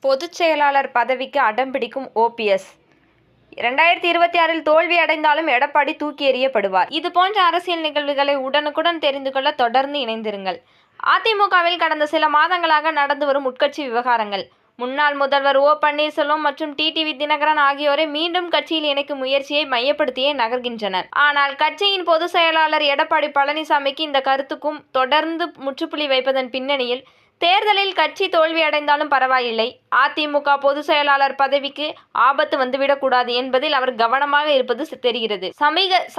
பொதுச் செயலாளர் பதவிக்கு அடம்பிடிக்கும் ஓபிஎஸ். 2026 தோல்வி அடைந்தாலும் எடப்பாடி தூக்கி எறியப்படுவார். இதுபோன்ற அரசியல் நிகழ்வுகளை உடனுக்குடன் தெரிந்து கொள்ள தொடர்ந்து இணைந்திருங்கள். அதிமுகவில் கடந்த சில மாதங்களாக நடந்து வரும் உட்கட்சி விவகாரங்கள். முன்னாள் முதல்வர் ஓ. பன்னீர்செல்வம் மற்றும் டிடிவி தினகரன் ஆகியோரை மீண்டும் கட்சியில் இணைக்கும் முயற்சியை மையப்படுத்தியே நகர்கின்றனர். ஆனால் கட்சியின் பொதுச் செயலாளர் எடப்பாடி பழனிசாமிக்கு இந்த கருத்துக்கும் தொடர்ந்து முற்றுப்புள்ளி வைப்பதன் பின்னணியில் தேர்தலில் கட்சி தோல்வியடைந்தாலும் பரவாயில்லை, அதிமுக பொதுச் செயலாளர் பதவிக்கு ஆபத்து வந்துவிடக்கூடாது என்பதில் அவர் கவனமாக இருப்பது தெரிகிறது.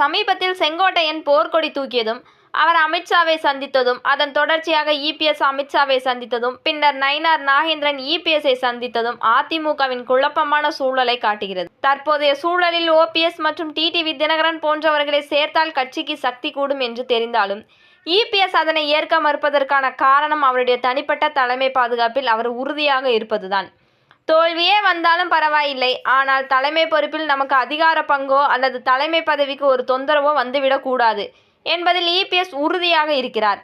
சமீபத்தில் செங்கோட்டையன் போர்க்கொடி தூக்கியதும், அவர் அமித்ஷாவை சந்தித்ததும், அதன் தொடர்ச்சியாக இபிஎஸ் அமித்ஷாவை சந்தித்ததும், பின்னர் நயினார் நாகேந்திரன் இபிஎஸ்ஐ சந்தித்ததும் அதிமுகவின் குழப்பமான சூழலை காட்டுகிறது. தற்போதைய சூழலில் ஓபிஎஸ் மற்றும் டிடிவி தினகரன் போன்றவர்களை சேர்த்தால் கட்சிக்கு சக்தி கூடும் என்று தெரிந்தாலும் இபிஎஸ் அதனை ஏற்க மறுப்பதற்கான காரணம் அவருடைய தனிப்பட்ட தலைமை பாதுகாப்பில் அவர் உறுதியாக இருப்பதுதான். தோல்வியே வந்தாலும் பரவாயில்லை, ஆனால் தலைமை பொறுப்பில் நமக்கு அதிகார பங்கோ அல்லது தலைமை பதவிக்கு ஒரு தொந்தரவோ வந்துவிடக்கூடாது என்பதில் இபிஎஸ் உறுதியாக இருக்கிறார்.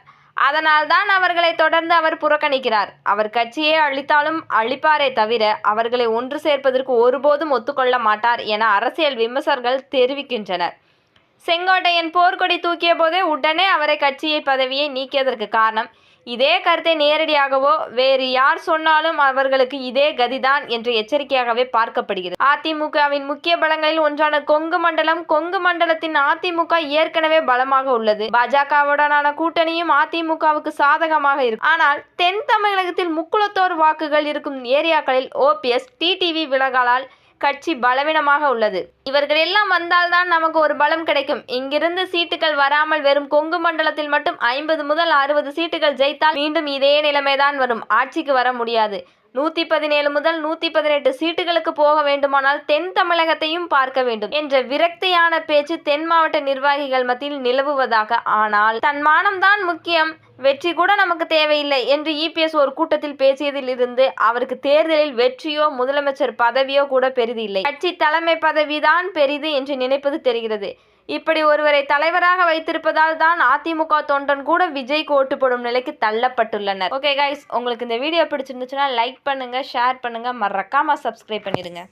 அதனால்தான் அவர்களை தொடர்ந்து அவர் புறக்கணிக்கிறார். அவர் கட்சியை அழித்தாலும் அழிப்பாரே தவிர அவர்களை ஒன்று சேர்ப்பதற்கு ஒருபோதும் ஒத்துக்கொள்ள மாட்டார் என அரசியல் விமர்சகர்கள் தெரிவிக்கின்றனர். செங்கோட்டையன் போர்க்கொடி தூக்கிய போதே உடனே அவரை கட்சியை பதவியை நீக்கியதற்கு காரணம், இதே கருத்தை நேரடியாகவோ வேறு யார் சொன்னாலும் அவர்களுக்கு இதே கதிதான் என்ற எச்சரிக்கையாகவே பார்க்கப்படுகிறது. அதிமுகவின் முக்கிய பலங்களில் ஒன்றான கொங்கு மண்டலத்தின் அதிமுக ஏற்கனவே பலமாக உள்ளது. பாஜகவுடனான கூட்டணியும் அதிமுகவுக்கு சாதகமாக இருக்கும். ஆனால் தென் தமிழகத்தில் முக்குளத்தோர் வாக்குகள் இருக்கும் ஏரியாக்களில் ஓபிஎஸ் டிடிவி விலகலால் கட்சி பலவீனமாக உள்ளது. இவர்கள் எல்லாம் வந்தால்தான் நமக்கு ஒரு பலம் கிடைக்கும். இங்கிருந்து சீட்டுகள் வராமல் வெறும் கொங்கு மண்டலத்தில் மட்டும் 50 முதல் 60 சீட்டுகள் ஜெயித்தால் மீண்டும் இதே நிலைமைதான் வரும். ஆட்சிக்கு வர முடியாது. 117 முதல் 118 சீட்டுகளுக்கு போக வேண்டுமானால் தென் தமிழகத்தையும் பார்க்க வேண்டும் என்ற விரக்தியான பேச்சு தென் மாவட்ட நிர்வாகிகள் மத்தியில் நிலவுவதாக. ஆனால் தன் மானம்தான் முக்கியம், வெற்றி கூட நமக்கு தேவையில்லை என்று இபிஎஸ் ஒரு கூட்டத்தில் பேசியதில் இருந்து அவருக்கு தேர்தலில் வெற்றியோ முதலமைச்சர் பதவியோ கூட பெரிது இல்லை, கட்சி தலைமை பதவிதான் பெரிது என்று நினைப்பது தெரிகிறது. இப்படி ஒருவரை தலைவராக வைத்திருப்பதால் தான் அதிமுக தொண்டன் கூட விஜய்க்கு ஓட்டு போடும் நிலைக்கு தள்ளப்பட்டுள்ளனர். ஓகே கைஸ், உங்களுக்கு இந்த வீடியோ பிடிச்சிருந்துச்சுன்னா லைக் பண்ணுங்க, ஷேர் பண்ணுங்க, மறக்காம சப்ஸ்கிரைப் பண்ணிடுங்க.